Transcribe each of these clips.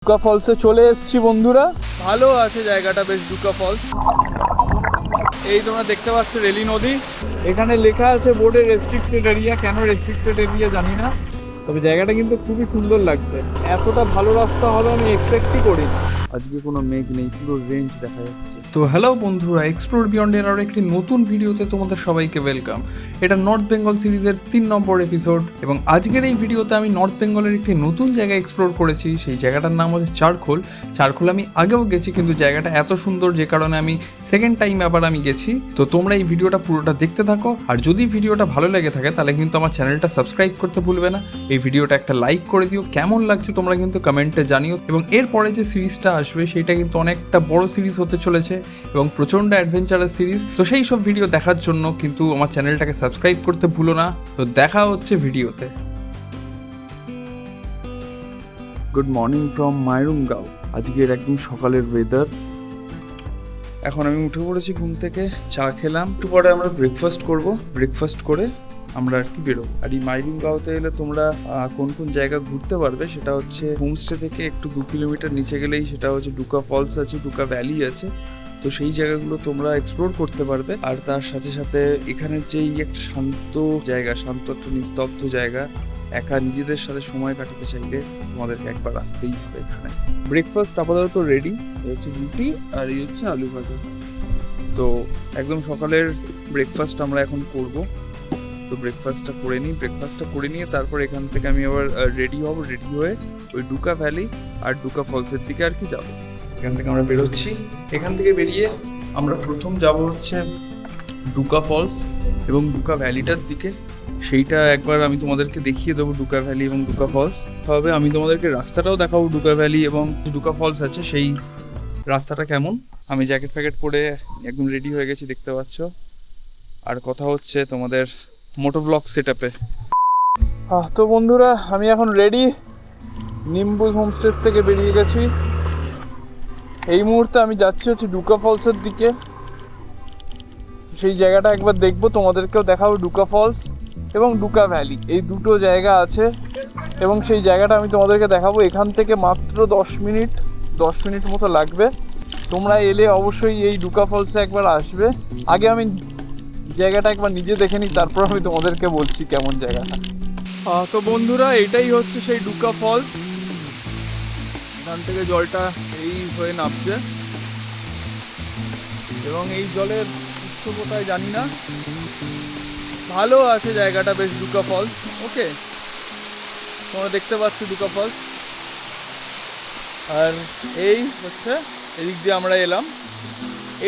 ডুকা ফলসে চলে এসেছি বন্ধুরা। ভালো আছে জায়গাটা বেশ, ডুকা ফলস। এই তোমরা দেখতে পাচ্ছ রেলি নদী, এখানে লেখা আছে বোর্ডে রেস্ট্রিক্টেড এরিয়া। কেন রেস্ট্রিক্টেড এরিয়া জানি না, তবে জায়গাটা কিন্তু খুবই সুন্দর লাগছে। এতটা ভালো রাস্তা হবে আমি এক্সপেক্টই করিনি। আজকে কোনো মেঘ নেই, পুরো রেঞ্জ দেখা যাচ্ছে। তো হ্যালো বন্ধুরা, এক্সপ্লোর বিয়ন্ডের আরও একটি নতুন ভিডিওতে তোমাদের সবাইকে ওয়েলকাম। এটা নর্থ বেঙ্গল সিরিজের 3 নম্বর এপিসোড এবং আজকের এই ভিডিওতে আমি নর্থ বেঙ্গলের একটি নতুন জায়গা এক্সপ্লোর করেছি। সেই জায়গাটার নাম হচ্ছে চারখোল। চারখোল আমি আগেও গেছি, কিন্তু জায়গাটা এত সুন্দর যে কারণে আমি সেকেন্ড টাইম আবার আমি গেছি। তো তোমরা এই ভিডিওটা পুরোটা দেখতে থাকো, আর যদি ভিডিওটা ভালো লেগে থাকে তাহলে কিন্তু আমার চ্যানেলটা সাবস্ক্রাইব করতে ভুলবে না। এই ভিডিওটা একটা লাইক করে দিও, কেমন লাগছে তোমরা কিন্তু কমেন্টে জানিও। এবং এরপরে যে সিরিজটা আসবে সেটা কিন্তু অনেকটা বড় সিরিজ হতে চলেছে এবং প্রচণ্ড অ্যাডভেঞ্চারাস সিরিজ। তো সেই সব ভিডিও দেখার জন্য কিন্তু আমার চ্যানেলটাকে সাবস্ক্রাইব করতে ভুলো না। তো দেখা হচ্ছে ভিডিওতে। Good morning from Mairungao. আজকের একদম সকালের ওয়েদার। এখন আমি উঠে পড়েছি ঘুম থেকে, চা খেলাম, একটু পরে আমরা ব্রেকফাস্ট করব। ব্রেকফাস্ট করে আমরা আর কি বেরোবো। আর এই মাইরুঙ্গাওতে এলে তোমরা কোন কোন জায়গা ঘুরতে পারবে সেটা হচ্ছে হোমস্টে থেকে একটু 2 কিলোমিটার নিচে গেলেই সেটা হচ্ছে ডুকা ফলস আছে, ডুকা ভ্যালি আছে। তো সেই জায়গাগুলো তোমরা এক্সপ্লোর করতে পারবে। আর তার সাথে সাথে এখানের যেই একটা শান্ত জায়গা, শান্ত একটা নিস্তব্ধ জায়গা, একা নিজেদের সাথে সময় কাটাতে চাইলে তোমাদেরকে একবার আসতেই হবে এখানে। ব্রেকফাস্ট আপাতত রেডি, হচ্ছে রুটি আর এই হচ্ছে আলু ভাজা। তো একদম সকালের ব্রেকফাস্ট আমরা এখন করব। তো ব্রেকফাস্টটা করে নিয়ে তারপর এখান থেকে আমি আবার রেডি হব। রেডি হয়ে ওই ডুকা ভ্যালি আর ডুকা ফলসের দিকে আর কি যাবো। এখান থেকে আমরা বেরোচ্ছি। এখান থেকে বেরিয়ে আমরা প্রথম যাব হচ্ছে ডুকা ফলস এবং ডুকা ভ্যালিটার দিকে। সেইটা একবার আমি তোমাদেরকে দেখিয়ে দেবো, ডুকা ভ্যালি এবং ডুকা ফলস। তবে আমি তোমাদেরকে রাস্তাটাও দেখাবো, ডুকা ভ্যালি এবং ডুকা ফলস আছে সেই রাস্তাটা কেমন। আমি জ্যাকেট ফ্যাকেট পরে একদম রেডি হয়ে গেছি, দেখতে পাচ্ছ। আর কথা হচ্ছে তোমাদের মোটো ব্লগ সেট আপে। তো বন্ধুরা, আমি এখন রেডি। নিম্বুজ হোমস্টে থেকে বেরিয়ে গেছি। এই মুহূর্তে আমি যাচ্ছি হচ্ছে ডুকা ফলসের দিকে। সেই জায়গাটা একবার দেখবো, তোমাদেরকেও দেখাবো। ডুকা ফলস এবং ডুকা ভ্যালি এই দুটো জায়গা আছে এবং সেই জায়গাটা আমি তোমাদেরকে দেখাবো। এখান থেকে মাত্র 10 মিনিট মতো লাগবে। তোমরা এলে অবশ্যই এই ডুকা ফলসে একবার আসবে। আগে আমি জায়গাটা একবার নিজে দেখে নিই, তারপর আমি তোমাদেরকে বলছি কেমন জায়গাটা। তো বন্ধুরা, এটাই হচ্ছে সেই ডুকা ফলস। এখান থেকে জলটা এই হয়ে নামছে এবং এই জলের উৎস কোথায় জানি না। ভালো আছে জায়গাটা বেশ, ডুকা ফলস। ওকে, তোমরা দেখতে পাচ্ছ ডুকা ফলস। আর এই হচ্ছে এদিক দিয়ে আমরা এলাম,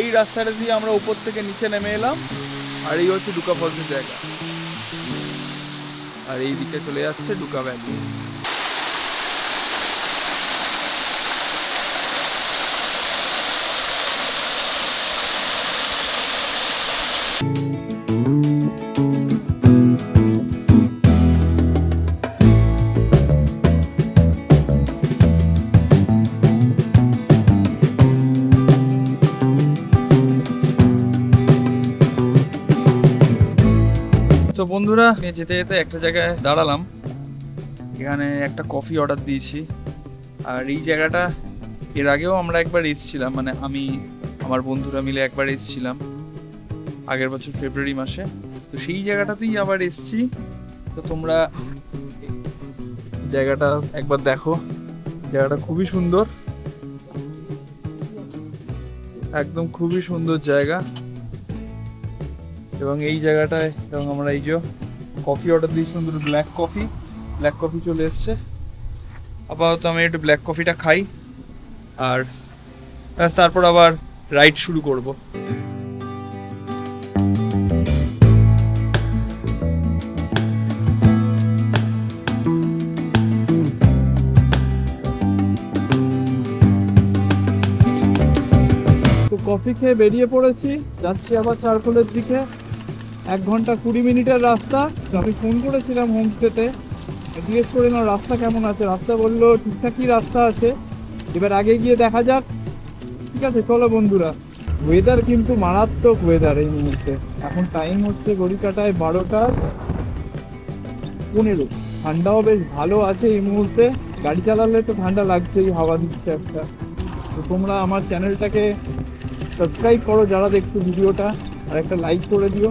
এই রাস্তাটা দিয়ে আমরা উপর থেকে নিচে নেমে এলাম। আর এই হচ্ছে ডুকা ফলসের জায়গা। আর এই দিকে চলে যাচ্ছে ডুকা ভ্যালি। তো বন্ধুরা, যেতে যেতে একটা জায়গায় দাঁড়ালাম। এখানে একটা কফি অর্ডার দিয়েছি। আর এই জায়গাটা এর আগেও আমরা একবার এসেছিলাম, মানে আমি আমার বন্ধুরা মিলে একবার এসেছিলাম আগের বছর ফেব্রুয়ারি মাসে। তো সেই জায়গাটাতেই আবার এসেছি। তো তোমরা জায়গাটা একবার দেখো, জায়গাটা খুবই সুন্দর, একদম খুবই সুন্দর জায়গা। এবং এই জায়গাটায় এবং আমরা এই যে কফি অর্ডার দিয়েছিলাম, দুটো ব্ল্যাক কফি চলে এসছে। আপাতত আমি একটু ব্ল্যাক কফিটা খাই আর তারপর আবার রাইড শুরু করব। তো কফি খেয়ে বেরিয়ে পড়েছি, যাচ্ছি আবার চারখোলের দিকে। 1 ঘন্টা 20 মিনিটের রাস্তা। আমি ফোন করেছিলাম হোমস্টেতে, জিজ্ঞেস করলাম রাস্তা কেমন আছে। রাস্তা বললো ঠিকঠাকই রাস্তা আছে, এবার আগে গিয়ে দেখা যাক। ঠিক আছে, চলো বন্ধুরা। ওয়েদার কিন্তু মারাত্মক ওয়েদার এই মুহূর্তে। এখন টাইম হচ্ছে ঘড়ি কাটায় 12টা 15। ঠান্ডাও বেশ ভালো আছে এই মুহূর্তে। গাড়ি চালালে তো ঠান্ডা লাগছেই, হাওয়া দিচ্ছে একটা। তো তোমরা আমার চ্যানেলটাকে সাবস্ক্রাইব করো যারা দেখছো ভিডিওটা, আর একটা লাইক করে দিও।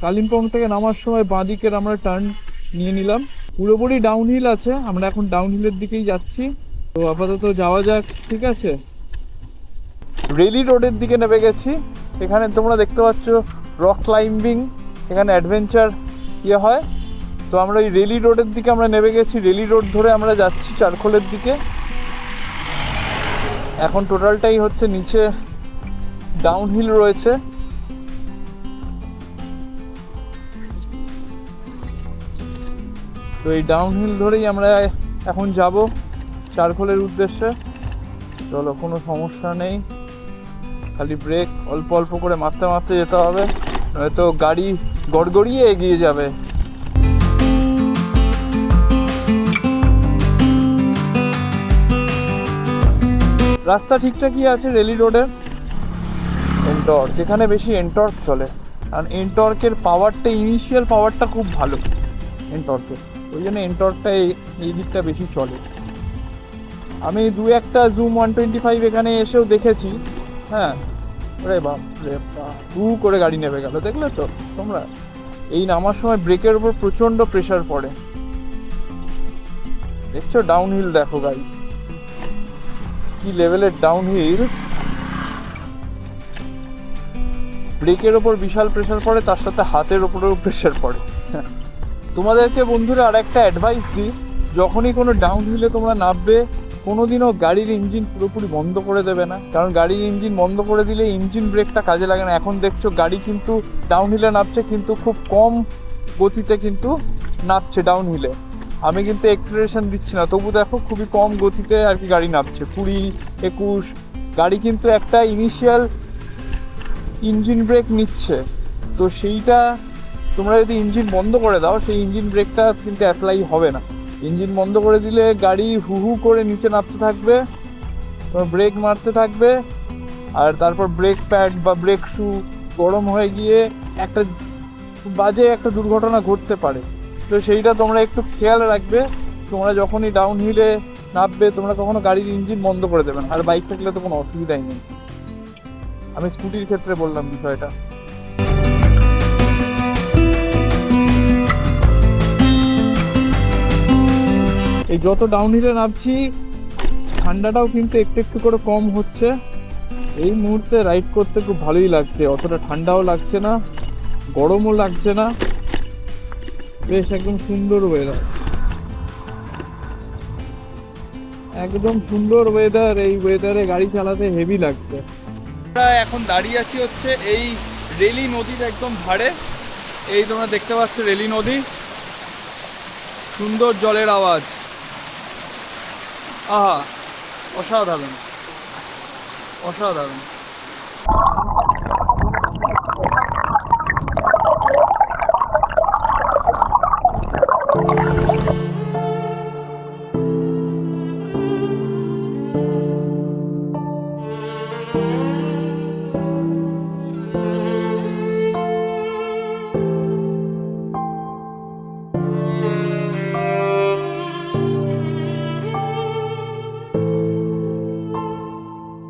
কালিম্পং থেকে নামার সময় বাঁ দিকের আমরা টার্ন নিয়ে নিলাম। পুরোপুরি ডাউনহিল আছে, আমরা এখন ডাউনহিলের দিকেই যাচ্ছি। তো আপাতত যাওয়া যাক, ঠিক আছে। রেলি রোডের দিকে নেমে গেছি। এখানে তোমরা দেখতে পাচ্ছ রক ক্লাইম্বিং, এখানে অ্যাডভেঞ্চার হয়। তো আমরা এই রেলি রোডের দিকে আমরা নেমে গেছি। রেলি রোড ধরে আমরা যাচ্ছি চারখোলের দিকে। এখন টোটালটাই হচ্ছে নিচে ডাউনহিল রয়েছে। তো এই ডাউনহিল ধরেই আমরা এখন যাব চারখোলের উদ্দেশ্যে। চলো, কোনো সমস্যা নেই, খালি ব্রেক অল্প অল্প করে মারতে মারতে যেতে হবে, নয়তো গাড়ি গড়গড়িয়ে এগিয়ে যাবে। রাস্তা ঠিকঠাকই আছে রেলি রোডের। এনটর্ক, যেখানে বেশি এনটর্ক চলে, কারণ এনটর্কের পাওয়ারটা, ইনিশিয়াল পাওয়ারটা খুব ভালো এনটর্কের, ওই জন্য এনটর্কটা এই দিকটা বেশি চলে। আমি দু একটা জুম 125 এখানে এসেও দেখেছি। হ্যাঁ, রে বাপ রে বাপ, করে গাড়ি নেমে গেল, দেখলে তো তোমরা। এই নামার সময় ব্রেকের উপর প্রচণ্ড প্রেশার পড়ে, দেখছো? ডাউনহিল দেখো গাড়ি, কি লেভেলের ডাউনহিল। ব্রেকের ওপর বিশাল প্রেশার পড়ে, তার সাথে হাতের ওপরেও প্রেশার পড়ে। তোমাদেরকে বন্ধুরা আর একটা অ্যাডভাইস দিই, যখনই কোনো ডাউনহিলে তোমরা নামবে, কোনোদিনও গাড়ির ইঞ্জিন পুরোপুরি বন্ধ করে দেবে না, কারণ গাড়ির ইঞ্জিন বন্ধ করে দিলে ইঞ্জিন ব্রেকটা কাজে লাগে না। এখন দেখছো গাড়ি কিন্তু ডাউনহিলে নামছে, কিন্তু খুব কম গতিতে কিন্তু নামছে ডাউনহিলে। আমি কিন্তু এক্সেলারেশন দিচ্ছি না, তবু দেখো খুবই কম গতিতে আর কি গাড়ি নামছে, 20-21। গাড়ি কিন্তু একটা ইনিশিয়াল ইঞ্জিন ব্রেক নিচ্ছে, তো সেইটা তোমরা যদি ইঞ্জিন বন্ধ করে দাও, সেই ইঞ্জিন ব্রেকটা কিন্তু অ্যাপ্লাই হবে না। ইঞ্জিন বন্ধ করে দিলে গাড়ি হু হু করে নিচে নামতে থাকবে, তোমার ব্রেক মারতে থাকবে, আর তারপর ব্রেক প্যাড বা ব্রেক শু গরম হয়ে গিয়ে একটা বাজে একটা দুর্ঘটনা ঘটতে পারে। তো সেইটা তোমরা একটু খেয়াল রাখবে। তোমরা যখনই ডাউনহিলে নামবে, তোমরা কখনো গাড়ির ইঞ্জিন বন্ধ করে দেবে না। আর বাইক থাকলে তো কোনো অসুবিধাই নেই, আমি স্কুটির ক্ষেত্রে বললাম বিষয়টা। এই যত ডাউনহিলে নামছি, ঠান্ডাটাও কিন্তু একটু একটু করে কম হচ্ছে। এই মুহূর্তে রাইড করতে খুব ভালোই লাগছে, অতটা ঠান্ডাও লাগছে না, গরমও লাগছে না, বেশ একদম সুন্দর ওয়েদার, একদম সুন্দর ওয়েদার। এই ওয়েদারে গাড়ি চালাতে হেভি লাগছে। আমরা এখন দাঁড়িয়ে আছি হচ্ছে এই রেলি নদীর একদম ধারে। এই তোমরা দেখতে পাচ্ছ রেলি নদী, সুন্দর জলের আওয়াজ, আহা অসাধারণ অসাধারণ।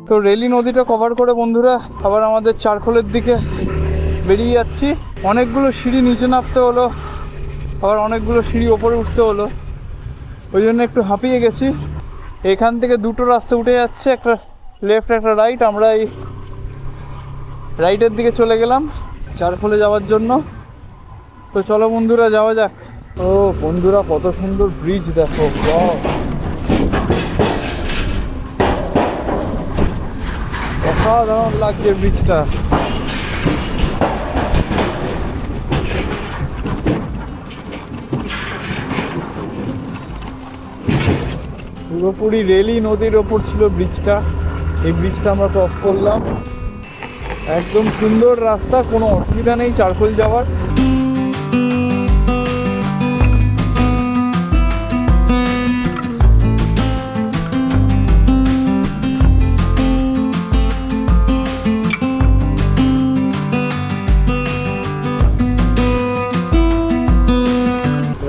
তো রেলি নদীটা কভার করে বন্ধুরা আবার আমাদের চারখোলের দিকে বেরিয়ে যাচ্ছি। অনেকগুলো সিঁড়ি নিচে নামতে হলো, আবার অনেকগুলো সিঁড়ি ওপরে উঠতে হলো, ওই জন্য একটু হাঁপিয়ে গেছি। এখান থেকে দুটো রাস্তা উঠে যাচ্ছে, একটা লেফট একটা রাইট। আমরা এই রাইটের দিকে চলে গেলাম চারখোলে যাওয়ার জন্য। তো চলো বন্ধুরা যাওয়া যাক। ও বন্ধুরা, কত সুন্দর ব্রিজ দেখো, অসাধারণ লাগছে ব্রিজটা। পুরোপুরি রেলি নদীর ওপর ছিল ব্রিজটা। এই ব্রিজটা আমরা ক্রস করলাম, একদম সুন্দর রাস্তা, কোনো অসুবিধা নেই চারখোল যাওয়ার।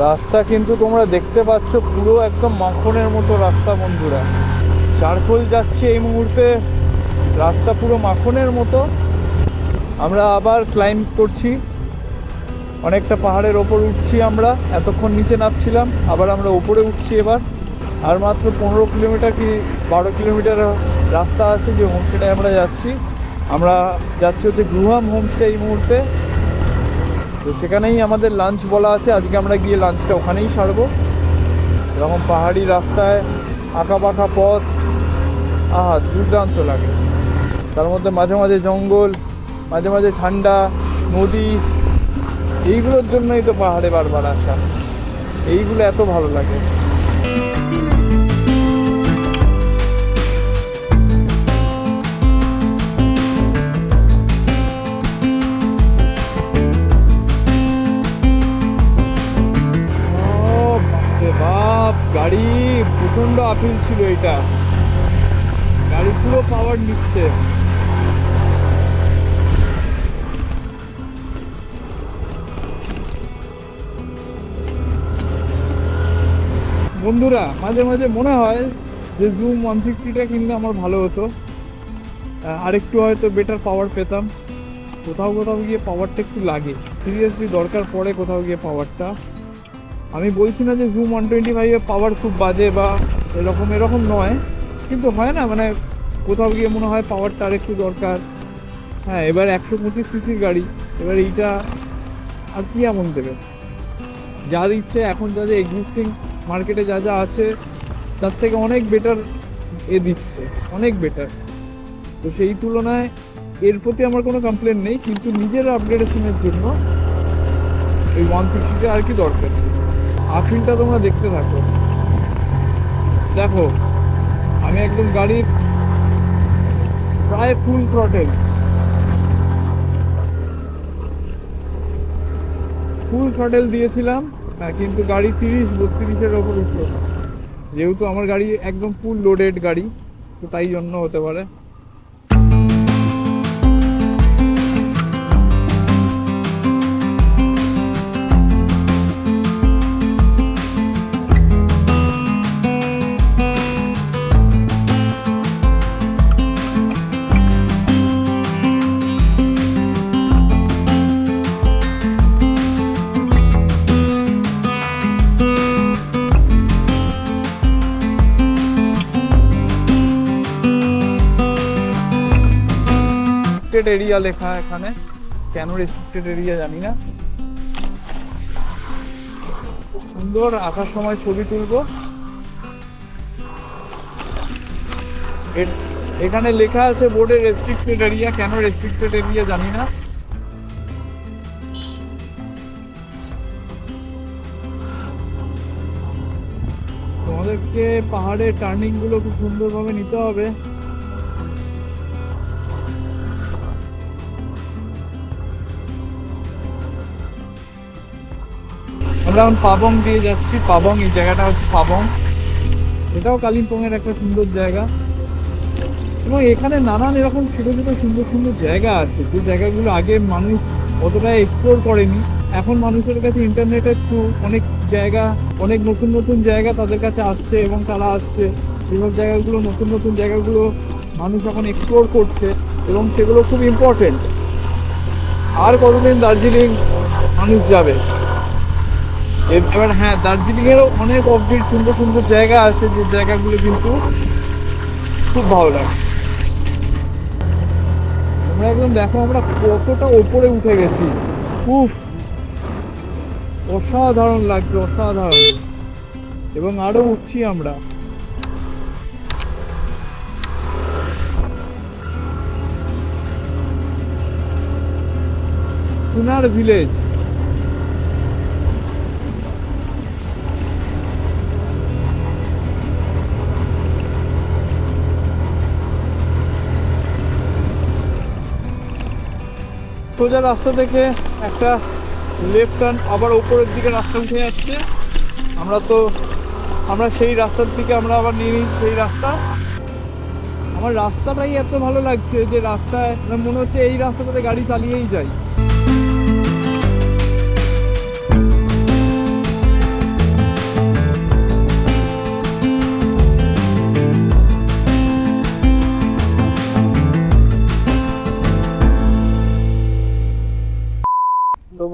রাস্তা কিন্তু তোমরা দেখতে পাচ্ছ পুরো একদম মাখনের মতো রাস্তা বন্ধুরা। চারকোল যাচ্ছি এই মুহূর্তে, রাস্তা পুরো মাখনের মতো। আমরা আবার ক্লাইম্ব করছি, অনেকটা পাহাড়ের ওপর উঠছি আমরা। এতক্ষণ নিচে নামছিলাম, আবার আমরা ওপরে উঠছি এবার। আর মাত্র 15 কিলোমিটার কি 12 কিলোমিটার রাস্তা আছে যে হোমস্টেটায় আমরা যাচ্ছি। আমরা যাচ্ছি হচ্ছে গ্রুহাম হোমস্টে এই মুহূর্তে। তো সেখানেই আমাদের লাঞ্চ বলা আছে, আজকে আমরা গিয়ে লাঞ্চটা ওখানেই সারবো। এরকম পাহাড়ি রাস্তায় আঁকা বাঁকা পথ, আহা দুর্দান্ত লাগে। তার মধ্যে মাঝে মাঝে জঙ্গল, মাঝে মাঝে ঠান্ডা নদী, এইগুলোর জন্যই তো পাহাড়ে বারবার আসা। এইগুলো এত ভালো লাগে। বাপ, গাড়ি প্রচন্ড আপিল ছিল এটা, গাড়ি পুরো পাওয়ার নিচ্ছে। বন্ধুরা মাঝে মাঝে মনে হয় যে জুম 160টা কিনলে আমার ভালো হতো, আরেকটু হয়তো বেটার পাওয়ার পেতাম। কোথাও কোথাও গিয়ে পাওয়ারটা একটু লাগে, সিরিয়াসলি দরকার পড়ে কোথাও গিয়ে পাওয়ারটা। আমি বলছি না যে জুম 125 পাওয়ার খুব বাজে বা এরকম নয়, কিন্তু হয় না মানে কোথাও গিয়ে মনে হয় পাওয়ারটা আর একটু দরকার। হ্যাঁ, এবার 125 সিসির গাড়ি, এবার এইটা আর কি এমন দেবে? যা দিচ্ছে এখন, যা যা এক্সিস্টিং মার্কেটে যা যা আছে তার থেকে অনেক বেটার দিচ্ছে, অনেক বেটার। তো সেই তুলনায় এর প্রতি আমার কোনো কমপ্লেন নেই, কিন্তু নিজের আপগ্রেডেশনের জন্য এই 160টা আর কি দরকার। আফিলটা তোমরা দেখতে থাকো। দেখো আমি একদম গাড়ির প্রায় ফুল থ্রটেল দিয়েছিলাম, কিন্তু গাড়ি 30-32-এর ওপর উঠলো না। যেহেতু আমার গাড়ি একদম ফুল লোডেড গাড়ি, তো তাই জন্য হতে পারে। এরিয়া লেখা এখানে, কেন রেস্ট্রিক্টেড এরিয়া জানি না। সুন্দর আঁকার সময় ছবি তুলবো। এখানে লেখা আছে বোর্ডে রেস্ট্রিক্টেড এরিয়া, কেন রেস্ট্রিক্টেড এরিয়া জানি না। তোমাদেরকে পাহাড়ের টার্নিং গুলো খুব সুন্দরভাবে নিতে হবে। আমরা এখন পাবং দিয়ে যাচ্ছি। পাবং, এই জায়গাটা হচ্ছে পাবং। এটাও কালিম্পংয়ের একটা সুন্দর জায়গা, এবং এখানে নানান এরকম ছোটো ছোটো সুন্দর সুন্দর জায়গা আছে, যে জায়গাগুলো আগে মানুষ অতটা এক্সপ্লোর করেনি। এখন মানুষের কাছে ইন্টারনেটের থ্রু অনেক জায়গা, অনেক নতুন নতুন জায়গা তাদের কাছে আসছে, এবং তারা আসছে এইসব জায়গাগুলো, নতুন নতুন জায়গাগুলো মানুষ এখন এক্সপ্লোর করছে, এবং সেগুলো খুব ইম্পর্টেন্ট। আর কতদিন দার্জিলিং মানুষ যাবে? এবার হ্যাঁ, দার্জিলিংয়েরও অনেক অফবিট সুন্দর সুন্দর জায়গা আছে, যে জায়গাগুলো কিন্তু খুব ভালো লাগে। তোমরা একদম দেখো আমরা কতটা ওপরে উঠে গেছি, খুব অসাধারণ লাগছে, অসাধারণ। এবং আরো উঠছি আমরা। সুনার ভিলেজ, সোজা রাস্তা থেকে একটা লেফট টার্ন, আবার উপরের দিকে রাস্তা উঠে যাচ্ছে। আমরা সেই রাস্তার দিকে আমরা আবার নিয়ে নিই সেই রাস্তা। আমার রাস্তাটাই এত ভালো লাগছে যে রাস্তায় মনে হচ্ছে এই রাস্তাটাতে গাড়ি চালিয়েই যাই।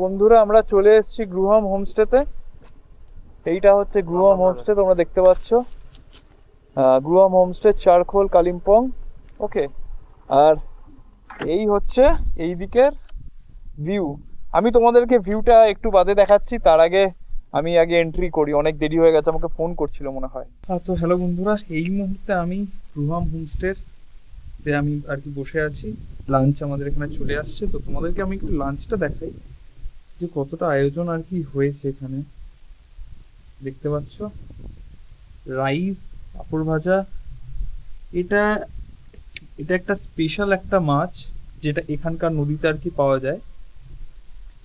বন্ধুরা আমরা চলে এসেছি গ্রুহাম হোমস্টেতে। এইটা হচ্ছে গ্রুহাম হোমস্টে, তোমরা দেখতে পাচ্ছ গ্রুহাম হোমস্টে, চারখোল, কালিম্পং। ওকে, আর এই হচ্ছে এই দিকের ভিউ। আমি তোমাদেরকে ভিউটা একটু বাদে দেখাচ্ছি, তার আগে আমি আগে এন্ট্রি করি, অনেক দেরি হয়ে গেছে, আমাকে ফোন করছিল মনে হয়। তো হ্যালো বন্ধুরা, এই মুহূর্তে আমি গ্রুহাম হোমস্টের আমি আর কি বসে আছি। লাঞ্চ আমাদের এখানে চলে আসছে, তো তোমাদেরকে আমি একটু লাঞ্চটা দেখাই যে কতটা আয়োজন আর কি হয়েছে এখানে। দেখতে পাচ্ছ রাইস, পাঁপড় ভাজা। এটা এটা একটা স্পেশাল একটা মাছ যেটা এখানকার নদীতে আর কি পাওয়া যায়,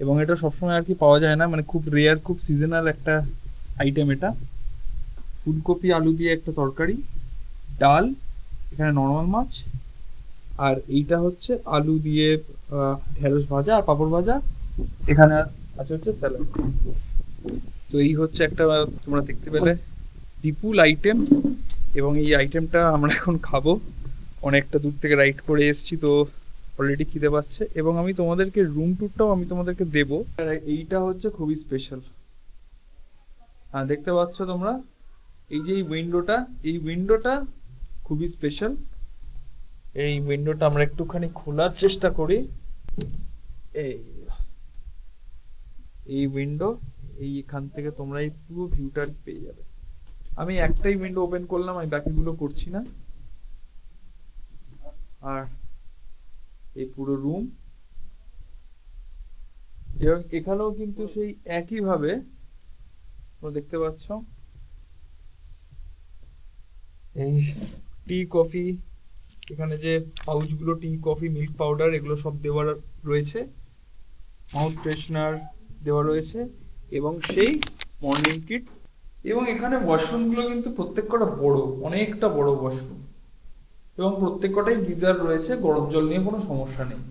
এবং এটা সবসময় আর কি পাওয়া যায় না, মানে খুব রেয়ার, খুব সিজনাল একটা আইটেম এটা। ফুলকপি আলু দিয়ে একটা তরকারি, ডাল, এখানে নর্মাল মাছ, আর এইটা হচ্ছে আলু দিয়ে ঢেঁড়স ভাজা আর পাঁপড় ভাজা। এখানে আছে হচ্ছে স্যালাড। তো এই হচ্ছে একটা, তোমরা দেখতে পেলে, বিপুল আইটেম, এবং এই আইটেমটা আমরা এখন খাবো। অনেকটা দূর থেকে রাইড করে এসেছি, তো অলরেডি খিদে পাচ্ছে, এবং আমি তোমাদেরকে রুম ট্যুরটাও আমি তোমাদেরকে দেবো। আর এইটা হচ্ছে খুবই স্পেশাল। হ্যাঁ, দেখতে পাচ্ছ তোমরা এই যে এই উইন্ডোটা খুবই স্পেশাল। এই উইন্ডোটা আমরা একটুখানি খোলার চেষ্টা করি। এই উইন্ডো, এখান থেকে তোমরা এই পুরো ভিউটা পেয়ে যাবে। আমি একটাই উইন্ডো ওপেন করলাম, আমি বাকিগুলো করছি না। আর এই পুরো রুম, এবং এখানেও কিন্তু সেই একই ভাবে তোমরা দেখতে পাচ্ছ এই টি কফি, এখানে যে পাউচগুলো টি কফি মিল্ক পাউডার এগুলো সব দেওয়ার রয়েছে, মাউথ ফ্রেশনার দেওয়া রয়েছে, এবং সেই মর্নিং কিট। এবং এখানে ওয়াশরুমগুলো কিন্তু প্রত্যেক কটা বড়, অনেকটা বড় ওয়াশরুম, এবং প্রত্যেক কটাই গিজার রয়েছে, গরম জল নিয়ে কোনো সমস্যা নেই।